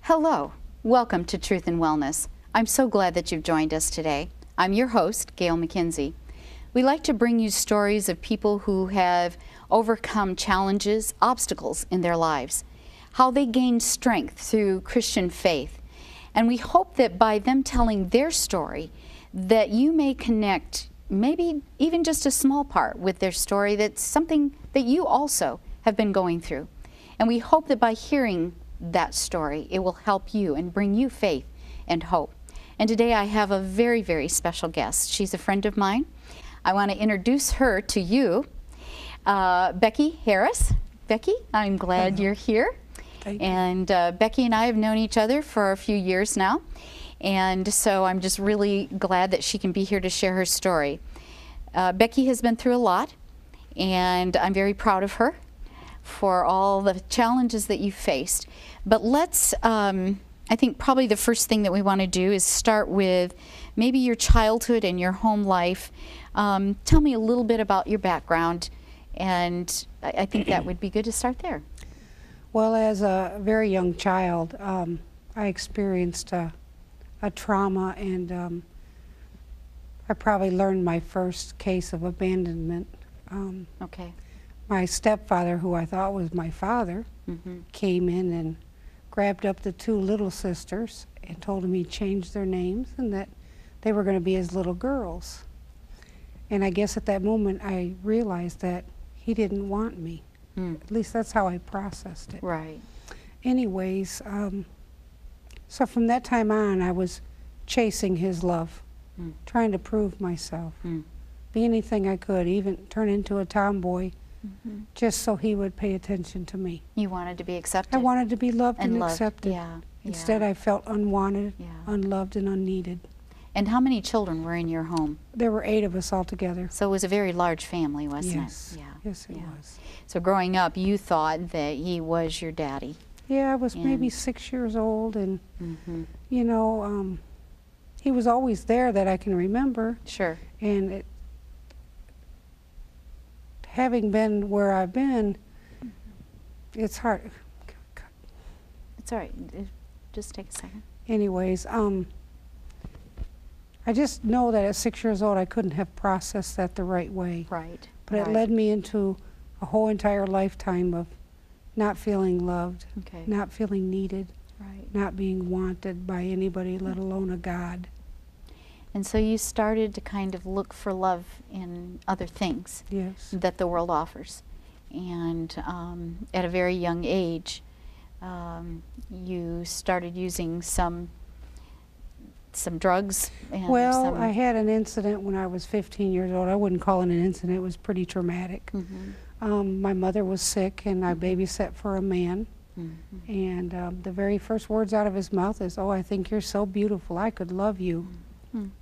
Hello, welcome to Truth and Wellness. I'm so glad that you've joined us today. I'm your host, Gail McKenzie. We like to bring you stories of people who have overcome challenges, obstacles in their lives, how they gained strength through Christian faith. And we hope that by them telling their story, that you may connect maybe even just a small part with their story that's something that you also have been going through. And we hope that by hearing that story, it will help you and bring you faith and hope. And today I have a very, very special guest. She's a friend of mine. I want to introduce her to you, Becky Harris. Becky, I'm glad you're here. Thank you. And Becky and I have known each other for a few years now. And so I'm just really glad that she can be here to share her story. Becky has been through a lot, and I'm very proud of her for all the challenges that you faced. But let's, I think probably the first thing that we want to do is start with maybe your childhood and your home life. Tell me a little bit about your background, and I think that would be good to start there. Well, as a very young child, I experienced a trauma, and I probably learned my first case of abandonment. Okay. My stepfather, who I thought was my father, came in and grabbed up the two little sisters and told them he'd change their names and that they were going to be his little girls. And I guess at that moment I realized that he didn't want me. At least that's how I processed it. Right. Anyways, so from that time on, I was chasing his love, trying to prove myself, be anything I could, even turn into a tomboy, just so he would pay attention to me. You wanted to be accepted. I wanted to be loved and loved. accepted. Yeah. Instead, I felt unwanted, unloved, and unneeded. And how many children were in your home? There were 8 of us altogether. So it was a very large family, wasn't Yes. it? Yeah. Yes, it was. So growing up, you thought that he was your daddy. Yeah, I was maybe 6 years old, and you know, he was always there that I can remember. Sure. And having been where I've been, it's hard. It's all right. Just take a second. Anyways, I just know that at 6 years old I couldn't have processed that the right way. Right. But it led me into a whole entire lifetime of not feeling loved, not feeling needed, not being wanted by anybody, let alone a God. And so you started to kind of look for love in other things that the world offers. And at a very young age, you started using some drugs. And well, I had an incident when I was 15 years old. I wouldn't call it an incident. It was pretty traumatic. My mother was sick, and I babysat for a man. And the very first words out of his mouth is, "Oh, I think you're so beautiful. I could love you."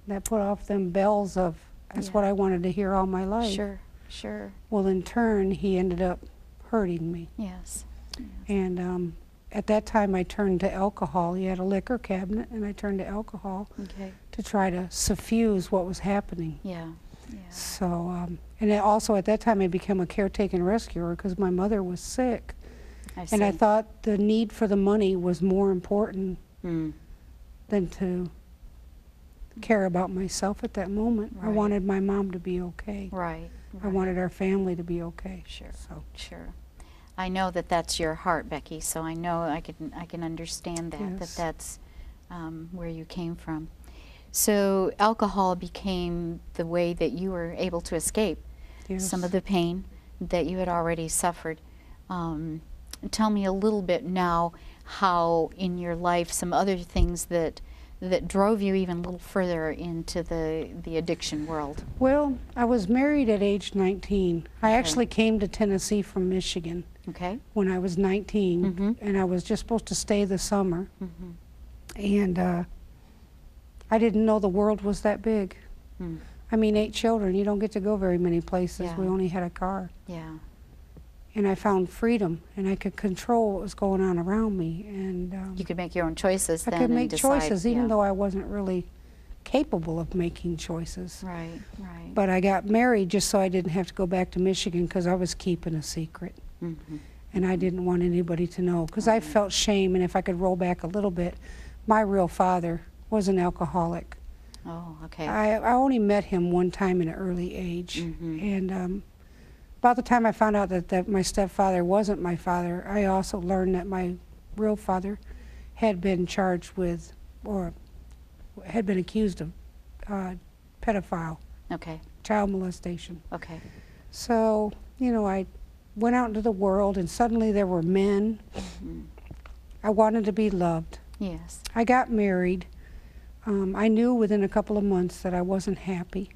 That put off them bells of, that's what I wanted to hear all my life. Sure, sure. Well, in turn, he ended up hurting me. Yes. And at that time, I turned to alcohol. He had a liquor cabinet, and I turned to alcohol to try to suffuse what was happening. Yeah. So, and also at that time, I became a caretaker and rescuer because my mother was sick. And I thought the need for the money was more important than to care about myself at that moment. I wanted my mom to be okay. Right. I wanted our family to be okay. Sure. So. Sure. I know that that's your heart, Becky. So I know I can understand that that's where you came from. So alcohol became the way that you were able to escape some of the pain that you had already suffered. Tell me a little bit now how in your life some other things that drove you even a little further into the addiction world. Well, I was married at age 19. I actually came to Tennessee from Michigan when I was 19, and I was just supposed to stay the summer. And I didn't know the world was that big. I mean, 8 children, you don't get to go very many places. We only had a car. And I found freedom, and I could control what was going on around me. And you could make your own choices then. I could make decide, choices, even though I wasn't really capable of making choices. Right, right. But I got married just so I didn't have to go back to Michigan because I was keeping a secret. and I didn't want anybody to know because I felt shame. And if I could roll back a little bit, my real father was an alcoholic. Oh, okay. I only met him one time in an early age, and about the time I found out that my stepfather wasn't my father, I also learned that my real father had been charged with, or had been accused of pedophile, child molestation. Okay. So, you know, I went out into the world, and suddenly there were men. I wanted to be loved. Yes. I got married. I knew within a couple of months that I wasn't happy.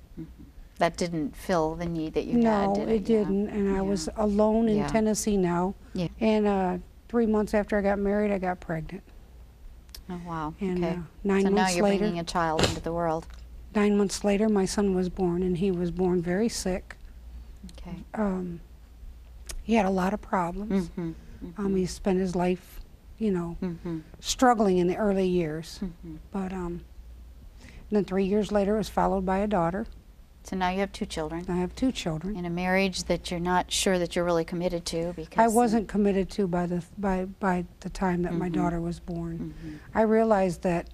That didn't fill the need that you had, did it? No, it didn't. And I was alone in Tennessee now. Yeah. And 3 months after I got married, I got pregnant. Oh, wow. And okay. 9 so months now you're later, bringing a child into the world. 9 months later, my son was born, and he was born very sick. Okay. He had a lot of problems. He spent his life, you know, struggling in the early years. But then 3 years later, it was followed by a daughter. So now you have 2 children. I have 2 children. In a marriage that you're not sure that you're really committed to, because I wasn't committed to by the time that my daughter was born. I realized that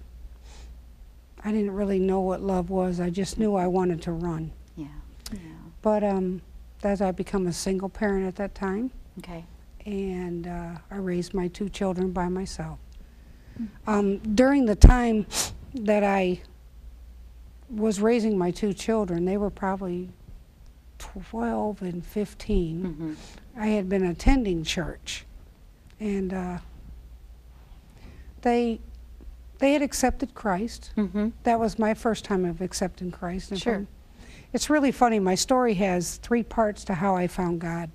I didn't really know what love was. I just knew I wanted to run. Yeah. Yeah. But as I become a single parent at that time, Okay. and I raised my 2 children by myself. During the time that I was raising my 2 children, they were probably 12 and 15. I had been attending church, and they had accepted Christ. That was my first time of accepting Christ. And Sure. It's really funny. My story has 3 parts to how I found God.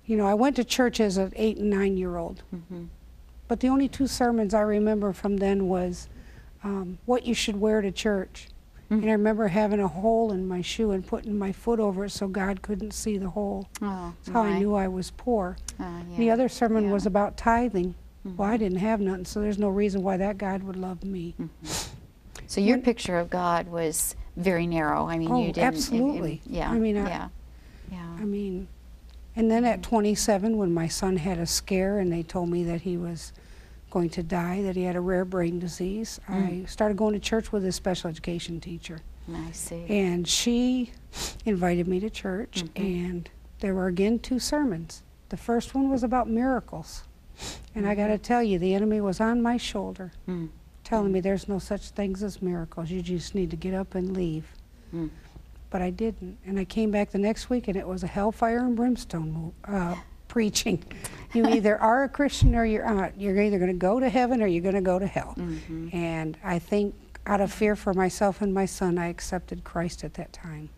You know, I went to church as an 8 and 9-year-old, but the only 2 sermons I remember from then was what you should wear to church. And I remember having a hole in my shoe and putting my foot over it so God couldn't see the hole. Oh, That's how I knew I was poor. The other sermon was about tithing. Well, I didn't have nothing, so there's no reason why that God would love me. So your picture of God was very narrow. I mean, you didn't. Absolutely. Yeah. I mean, yeah. I mean, and then at 27, when my son had a scare and they told me that he was going to die, that he had a rare brain disease, I started going to church with a special education teacher. I see. And she invited me to church, and there were again 2 sermons. The first one was about miracles. And I got to tell you, the enemy was on my shoulder, telling me there's no such things as miracles. You just need to get up and leave. But I didn't. And I came back the next week, and it was a hellfire and brimstone preaching. You either are a Christian or you're not. You're either going to go to heaven or you're going to go to hell. And I think out of fear for myself and my son, I accepted Christ at that time.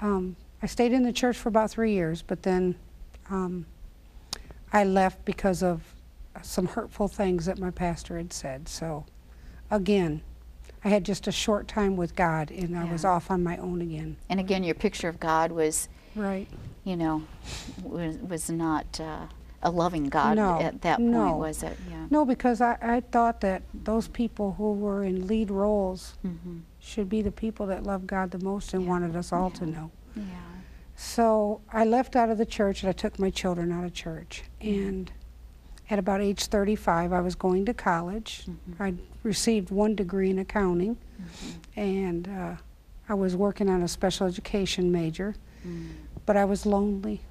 I stayed in the church for about 3 years, but then I left because of some hurtful things that my pastor had said. So again, I had just a short time with God, and I was off on my own again. And again, your picture of God was, right, you know, was not a loving God at that point, was it? Yeah. No, because I thought that those people who were in lead roles should be the people that loved God the most and wanted us all to know. Yeah. So I left out of the church, and I took my children out of church. And at about age 35, I was going to college. I received 1 degree in accounting, and I was working on a special education major, but I was lonely.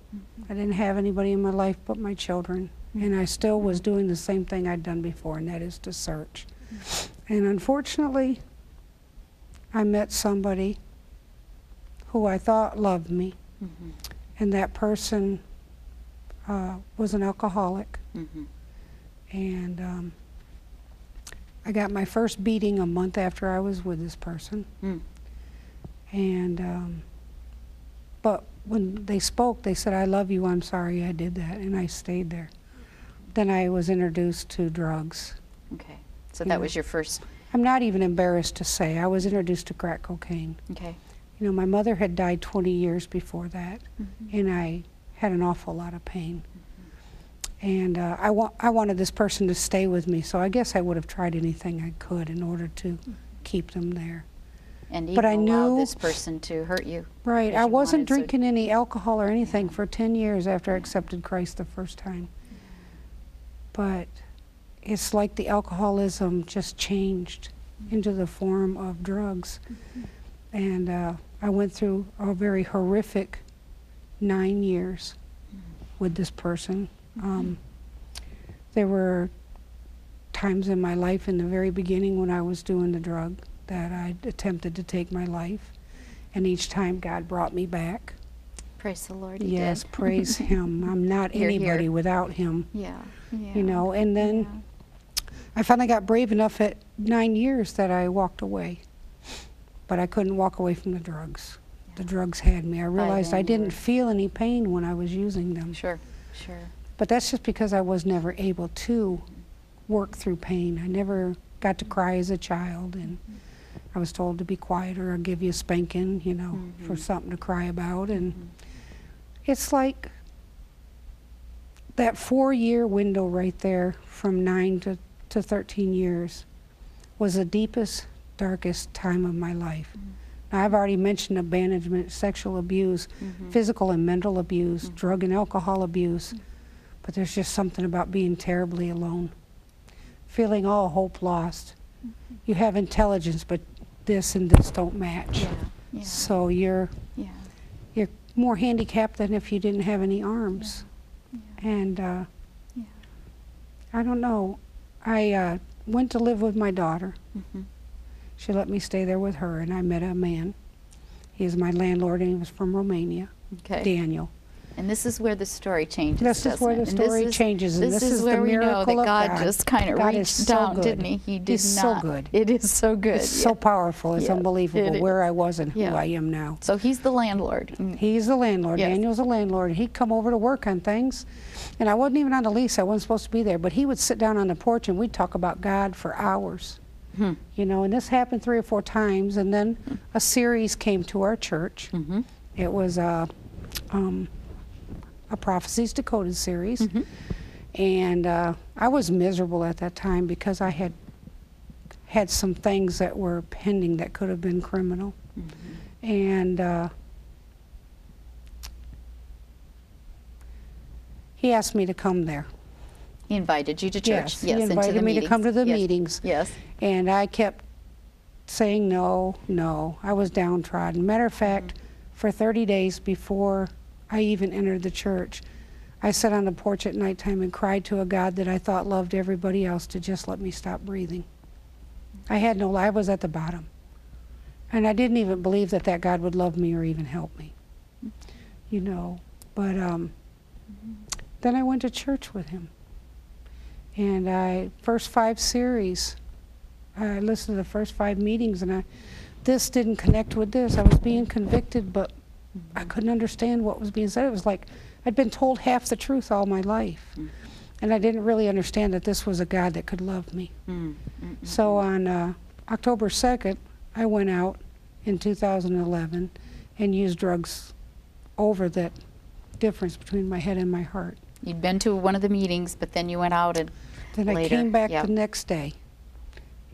I didn't have anybody in my life but my children, and I still was doing the same thing I'd done before, and that is to search. And unfortunately, I met somebody who I thought loved me, and that person was an alcoholic. And I got my first beating a month after I was with this person. And but when they spoke, they said, "I love you, I'm sorry I did that," and I stayed there. Then I was introduced to drugs. Okay, so that was your first... I'm not even embarrassed to say, I was introduced to crack cocaine. Okay. You know, my mother had died 20 years before that, and I had an awful lot of pain. And I wanted this person to stay with me, so I guess I would have tried anything I could in order to keep them there. And but I even knew allow this person to hurt you. Right. because I you wasn't wanted so- drinking any alcohol or anything for 10 years after I accepted Christ the first time. But it's like the alcoholism just changed into the form of drugs. And I went through a very horrific 9 years with this person. There were times in my life in the very beginning when I was doing the drug that I attempted to take my life. And each time God brought me back. Praise the Lord. He Yes, did. praise Him. I'm not You're anybody here. without Him. Yeah. You know, and then I finally got brave enough at 9 years that I walked away. But I couldn't walk away from the drugs. The drugs had me. I realized I didn't feel any pain when I was using them. Sure, sure. But that's just because I was never able to work through pain. I never got to cry as a child, and I was told to be quiet or I'll give you a spanking, you know, for something to cry about. And it's like that 4-year window right there from 9 to 13 years was the deepest, darkest time of my life. Now, I've already mentioned abandonment, sexual abuse, physical and mental abuse, drug and alcohol abuse, but there's just something about being terribly alone, feeling all hope lost. You have intelligence, but this and this don't match. So you're more handicapped than if you didn't have any arms. And I don't know. I went to live with my daughter. She let me stay there with her, and I met a man. He is my landlord, and he was from Romania, Daniel. And this is where the story changes. This is where the story changes, and this is where the we know miracle that of God God. just kind of God is reached so down, good. didn't He? He did He's not. so good. It is so good. It's so powerful. It's unbelievable it where is. I was and who I am now. So He's the landlord. He's the landlord. Yes. Daniel's the landlord. He'd come over to work on things, and I wasn't even on the lease. I wasn't supposed to be there, but he would sit down on the porch, and we'd talk about God for hours. You know, and this happened 3 or 4 times, and then a series came to our church. It was a Prophecies Decoded series, and I was miserable at that time because I had some things that were pending that could have been criminal. And he asked me to come there. He invited you to church. Yes, he invited me to come to the meetings. Yes. And I kept saying no, no. I was downtrodden. Matter of fact, for 30 days before I even entered the church, I sat on the porch at nighttime and cried to a God that I thought loved everybody else to just let me stop breathing. I was at the bottom. And I didn't even believe that that God would love me or even help me. You know, but then I went to church with him. And first 5 series, I listened to the first 5 meetings, and this didn't connect with this. I was being convicted, but I couldn't understand what was being said. It was like I'd been told half the truth all my life. And I didn't really understand that this was a God that could love me. So on October 2nd, I went out in 2011 and used drugs over that difference between my head and my heart. You'd been to one of the meetings, but then you went out and Then later. I came back the next day.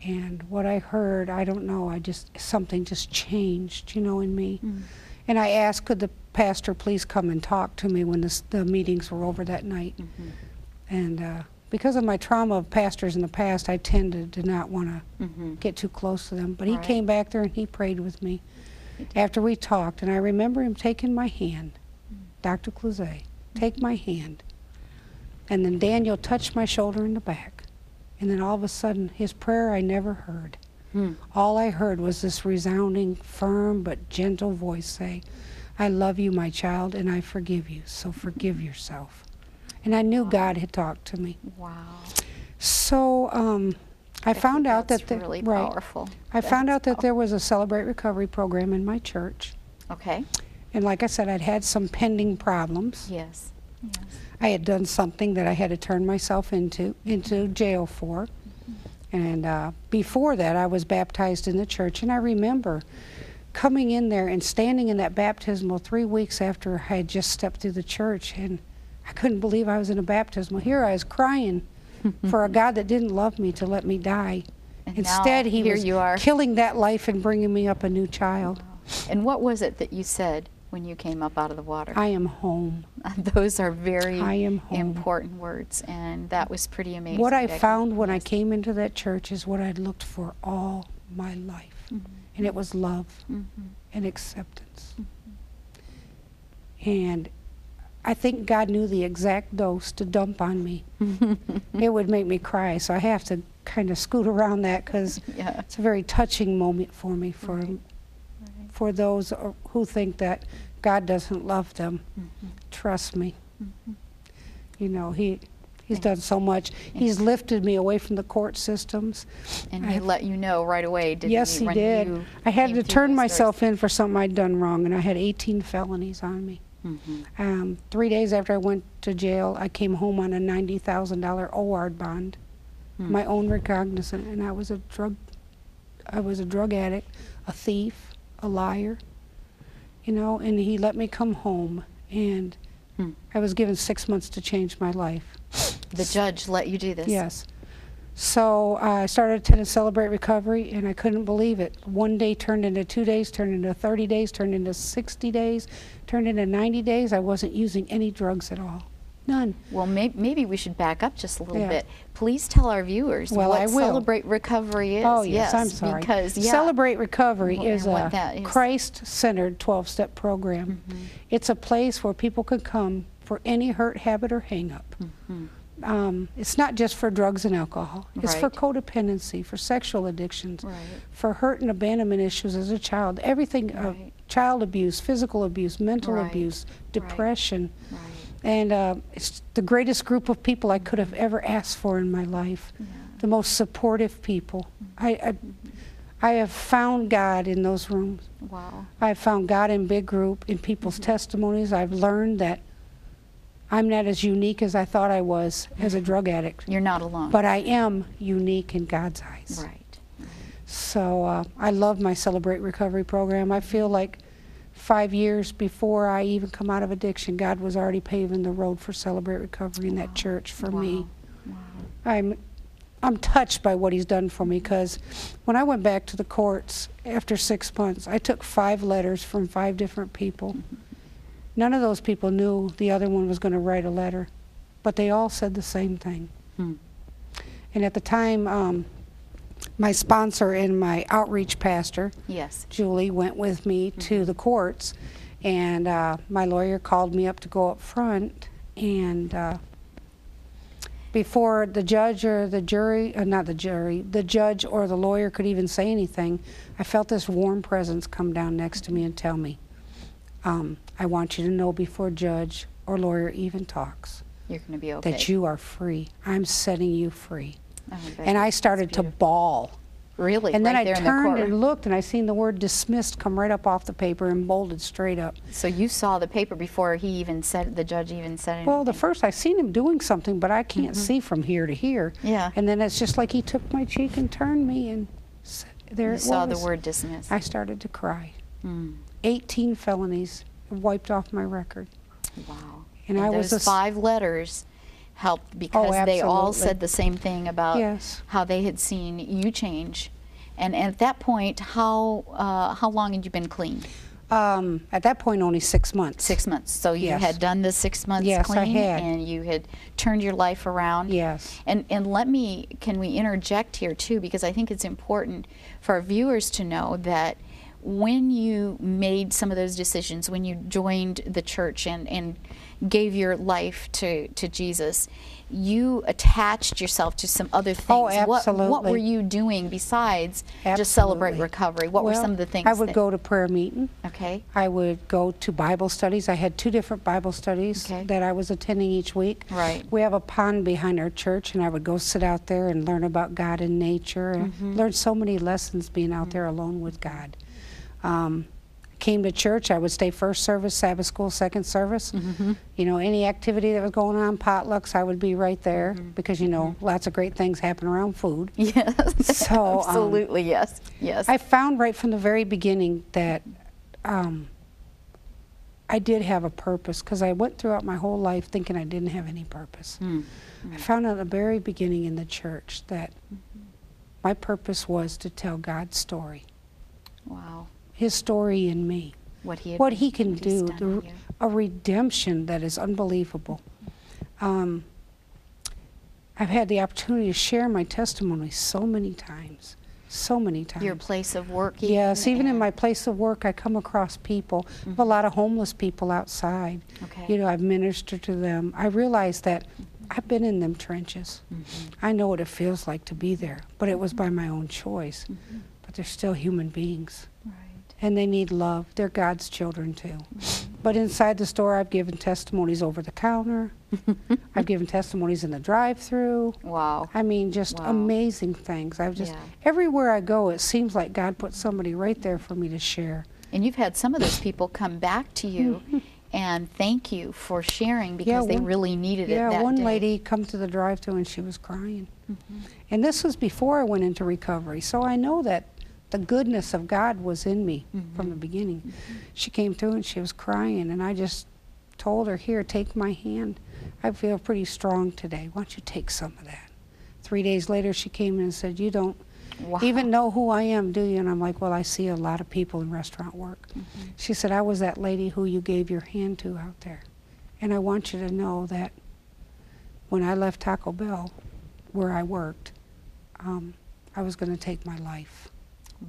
And what I heard, I don't know, something just changed, you know, in me. And I asked, could the pastor please come and talk to me when the meetings were over that night? And because of my trauma of pastors in the past, I tended to not want to get too close to them. But he came back there and he prayed with me after we talked. And I remember him taking my hand, Dr. Clouzet, take my hand. And then Daniel touched my shoulder in the back. And then all of a sudden, his prayer I never heard. All I heard was this resounding, firm but gentle voice say, I love you, my child, and I forgive you, so forgive yourself. And I knew God had talked to me. Wow. So I found out that really powerful. I found out that there was a Celebrate Recovery program in my church. Okay. And like I said, I'd had some pending problems. Yes. I had done something that I had to turn myself into jail for. And before that, I was baptized in the church. And I remember coming in there and standing in that baptismal 3 weeks after I had just stepped through the church. And I couldn't believe I was in a baptismal. Here I was crying for a God that didn't love me to let me die Instead, he was you are. killing that life and bringing me up a new child. Wow. And what was it that you said when you came up out of the water? I am home. Those are very important words, and that was pretty amazing. What I Becky. found when I came into that church is what I'd looked for all my life, and it was love and acceptance. And I think God knew the exact dose to dump on me. It would make me cry, so I have to kind of scoot around that because it's a very touching moment for me, for those who think that God doesn't love them. Trust me. You know, He's done so much. He's lifted me away from the court systems. And He let you know right away, didn't He? Yes, He did. I had to turn myself in for something I'd done wrong, and I had 18 felonies on me. 3 days after I went to jail, I came home on a $90,000 OARD bond, my own recognizance, and I was a drug addict, a thief, a liar, you know, and He let me come home, and I was given 6 months to change my life. The judge let you do this? Yes. So I started attending Celebrate Recovery, and I couldn't believe it. 1 day turned into 2 days, turned into 30 days, turned into 60 days, turned into 90 days. I wasn't using any drugs at all. None. Well, maybe we should back up just a little bit. Please tell our viewers what Celebrate Recovery is. Oh, yes, I'm sorry. Because, Celebrate Recovery is a Christ-centered 12-step program. It's a place where people could come for any hurt, habit, or hang-up. It's not just for drugs and alcohol. It's for codependency, for sexual addictions, for hurt and abandonment issues as a child, everything, child abuse, physical abuse, mental abuse, depression. And it's the greatest group of people I could have ever asked for in my life, the most supportive people. I have found God in those rooms. Wow. I've found God in big group, in people's testimonies. I've learned that I'm not as unique as I thought I was as a drug addict. You're not alone. But I am unique in God's eyes. Right. So I love my Celebrate Recovery program. I feel like 5 years before I even come out of addiction, God was already paving the road for Celebrate Recovery in that church for me. I'm touched by what He's done for me, because when I went back to the courts after 6 months, I took 5 letters from 5 different people. None of those people knew the other one was going to write a letter, but they all said the same thing. And at the time, my sponsor and my outreach pastor, Julie, went with me to the courts, and my lawyer called me up to go up front, and before the judge or the jury, the judge or the lawyer could even say anything, I felt this warm presence come down next to me and tell me, I want you to know before judge or lawyer even talks, you're going to be okay, that you are free. I'm setting you free. Oh, and I started to bawl. Really? And then right I turned and looked, and I seen the word dismissed come right up off the paper and bolded straight up. So you saw the paper before he even said, the judge even said anything? Well, the first I seen him doing something, but I can't see from here to here. And then it's just like he took my cheek and turned me, and there it was. You saw the word dismissed. I started to cry. 18 felonies wiped off my record. Wow. And I those was 5 letters helped, because they all said the same thing about how they had seen you change. And at that point, how long had you been clean? At that point, only 6 months. 6 months. So you had done the 6 months clean, I had. And you had turned your life around. Yes. And can we interject here too, because I think it's important for our viewers to know that when you made some of those decisions, when you joined the church and gave your life to Jesus, you attached yourself to some other things. Oh, absolutely. What were you doing besides just Celebrate Recovery? What were some of the things? I would go to prayer meeting. Okay. I would go to Bible studies. I had 2 different Bible studies that I was attending each week. Right. We have a pond behind our church, and I would go sit out there and learn about God and nature, and learn so many lessons being out there alone with God. Came to church, I would stay first service, Sabbath school, second service. You know, any activity that was going on, potlucks, I would be right there, because, you know, lots of great things happen around food. Yes, so, absolutely, yes. I found right from the very beginning that I did have a purpose, because I went throughout my whole life thinking I didn't have any purpose. I found at the very beginning in the church that My purpose was to tell God's story. Wow. His story in me. What he can do, a redemption that is unbelievable. I've had the opportunity to share my testimony so many times. So many times. Your place of work? Yes, even in my place of work, I come across people. I have a lot of homeless people outside. Okay. You know, I've ministered to them. I realize that I've been in them trenches. I know what it feels like to be there, but it was by my own choice. But they're still human beings. Right. And they need love. They're God's children too. But inside the store, I've given testimonies over the counter. I've given testimonies in the drive-through. Wow. I mean, just amazing things. Everywhere I go, it seems like God put somebody right there for me to share. And you've had some of those people come back to you and thank you for sharing because they really needed it that day. Yeah, one lady come to the drive-through and she was crying. And this was before I went into recovery, so I know that the goodness of God was in me from the beginning. She came through and she was crying, and I just told her, here, take my hand. I feel pretty strong today. Why don't you take some of that? 3 days later, she came in and said, you don't even know who I am, do you? And I'm like, well, I see a lot of people in restaurant work. She said, I was that lady who you gave your hand to out there. And I want you to know that when I left Taco Bell, where I worked, I was going to take my life.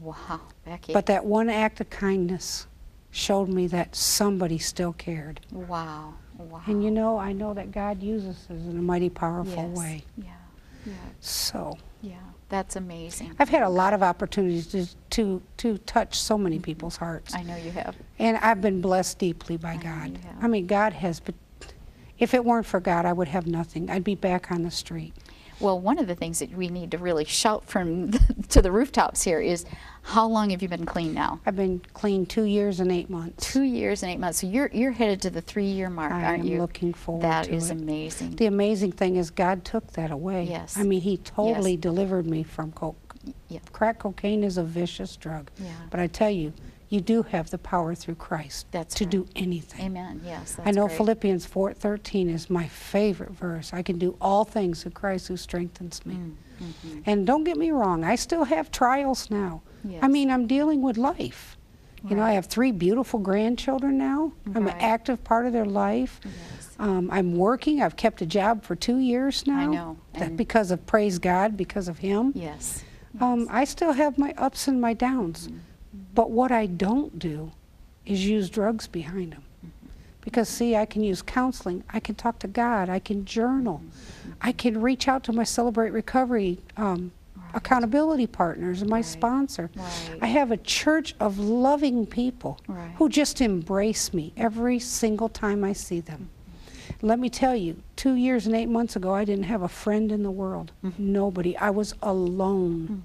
Wow, Becky. But that one act of kindness showed me that somebody still cared. Wow, wow. And you know, I know that God uses us in a mighty powerful way. Yeah. So. Yeah, that's amazing. I've had a lot of opportunities to touch so many people's hearts. I know you have. And I've been blessed deeply by God. I mean, God has, but if it weren't for God, I would have nothing. I'd be back on the street. Well, one of the things that we need to really shout from to the rooftops here is, how long have you been clean now? I've been clean 2 years and 8 months. 2 years and 8 months. So you're headed to the 3-year mark, aren't you? I am looking forward to it. That is amazing. The amazing thing is God took that away. Yes. I mean, He totally delivered me from coke. Yeah. Crack cocaine is a vicious drug. Yeah. But I tell you, you do have the power through Christ to do anything. Amen. Yes, that's I know great. Philippians 4:13 is my favorite verse. I can do all things through Christ who strengthens me. And don't get me wrong, I still have trials now. Yes. I mean, I'm dealing with life. You know, I have 3 beautiful grandchildren now. I'm an active part of their life. Yes. I'm working. I've kept a job for 2 years now. I know. That because of, praise God, because of Him. Yes. I still have my ups and my downs. But what I don't do is use drugs behind them. Because, see, I can use counseling. I can talk to God. I can journal. I can reach out to my Celebrate Recovery accountability partners and my sponsor. I have a church of loving people who just embrace me every single time I see them. Let me tell you, 2 years and 8 months ago, I didn't have a friend in the world. Nobody. I was alone.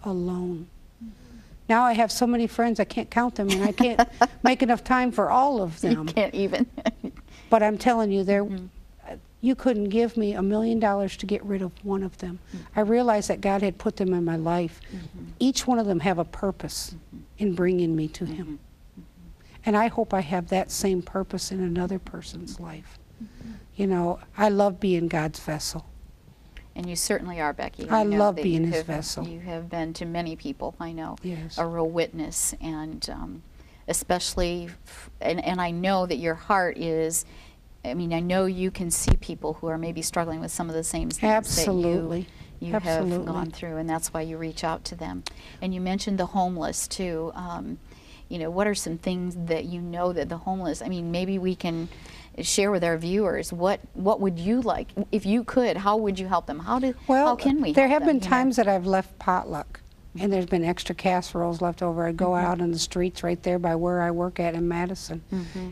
Alone. Now I have so many friends, I can't count them, and I can't make enough time for all of them. You can't even. But I'm telling you, you couldn't give me $1 million to get rid of one of them. I realized that God had put them in my life. Each one of them have a purpose in bringing me to Him. And I hope I have that same purpose in another person's life. You know, I love being God's vessel. And you certainly are, Becky. I love being His vessel. You have been to many people, I know, yes. a real witness, and especially, and I know that your heart is, I mean, I know you can see people who are maybe struggling with some of the same things Absolutely. that you have gone through, and that's why you reach out to them. And you mentioned the homeless, too. You know, what are some things that you know that the homeless, I mean, maybe we can share with our viewers, what would you like, if you could, how would you help them? How can we there help have been them, times that I've left potluck, and there's been extra casseroles left over. I'd go out on the streets right there by where I work at in Madison,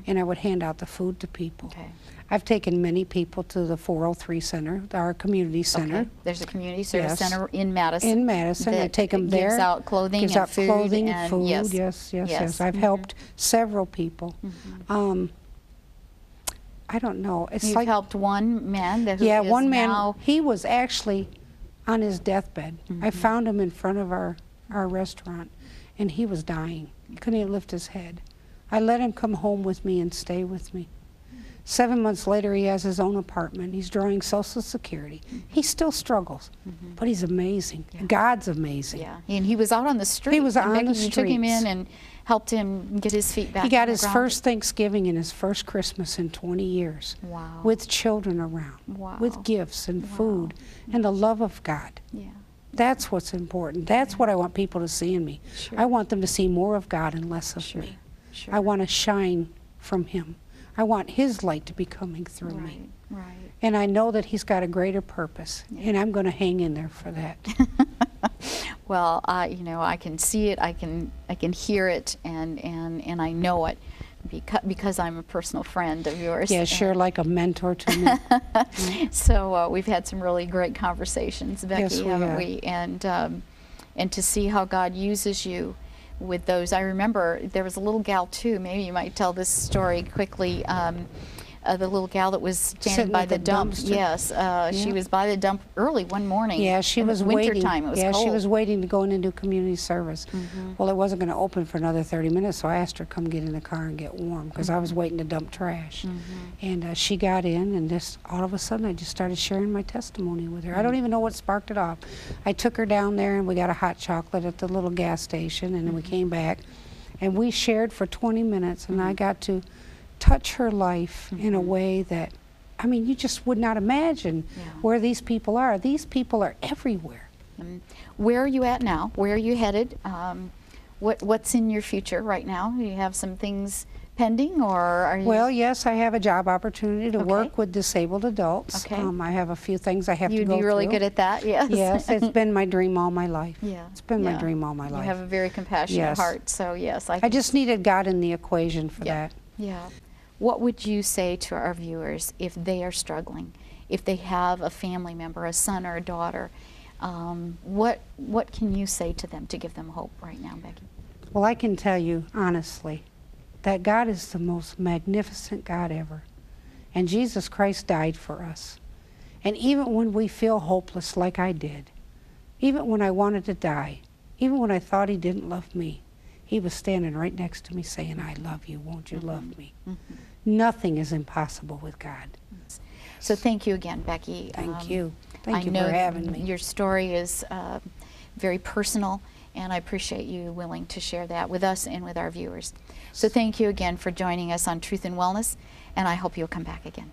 and I would hand out the food to people. Okay. I've taken many people to the 403 Center, our community center. Okay. There's a community service center in Madison. In Madison. I take them there. Gives out clothing and food. Clothing and food. Yes. I've helped several people. I don't know. You've helped one man who is one man. now... He was actually on his deathbed. I found him in front of our restaurant, and he was dying. He couldn't even lift his head. I let him come home with me and stay with me. 7 months later, he has his own apartment. He's drawing Social Security. He still struggles, but he's amazing. God's amazing. Yeah, and he was out on the street. He was on the street. You took him in and helped him get his feet back. He got his first Thanksgiving and his first Christmas in 20 years. Wow. With children around. Wow. With gifts and food and the love of God. Yeah. That's what's important. That's what I want people to see in me. Sure. I want them to see more of God and less of me. Sure. I want to shine from Him. I want His light to be coming through me. Right. And I know that He's got a greater purpose, and I'm going to hang in there for that. Well, you know, I can see it, I can hear it, and I know it because I'm a personal friend of yours. Yeah, sure, like a mentor to me. So we've had some really great conversations, Becky, Yes, we haven't have. we? And to see how God uses you with those. I remember there was a little gal too, maybe you might tell this story quickly, the little gal that was standing Sitting by at the the dump. dumpster. Yes, she was by the dump early one morning. Yeah, she was winter waiting. time. It was yeah, cold. she was waiting to go in and do community service. Well, it wasn't going to open for another 30 minutes, so I asked her to come get in the car and get warm because I was waiting to dump trash. And she got in, and just all of a sudden, I just started sharing my testimony with her. I don't even know what sparked it off. I took her down there, and we got a hot chocolate at the little gas station, and then we came back, and we shared for 20 minutes, and I got to touch her life in a way that, I mean, you just would not imagine where these people are. These people are everywhere. Where are you at now? Where are you headed? What's in your future right now? Do you have some things pending, or are you? Well, yes, I have a job opportunity to work with disabled adults. Okay. I have a few things I have to go through. You'd be really good at that, yes. Yes, it's been my dream all my life. Yeah. It's been my dream all my life. You have a very compassionate heart, so yes. I just needed God in the equation for that. Yeah. What would you say to our viewers if they are struggling, if they have a family member, a son or a daughter? What can you say to them to give them hope right now, Becky? Well, I can tell you honestly that God is the most magnificent God ever. And Jesus Christ died for us. And even when we feel hopeless like I did, even when I wanted to die, even when I thought He didn't love me, He was standing right next to me saying, I love you, won't you love me? Nothing is impossible with God. So thank you again, Becky. Thank you. Thank you for having me. Your story is very personal, and I appreciate you willing to share that with us and with our viewers. So thank you again for joining us on Truth and Wellness, and I hope you'll come back again.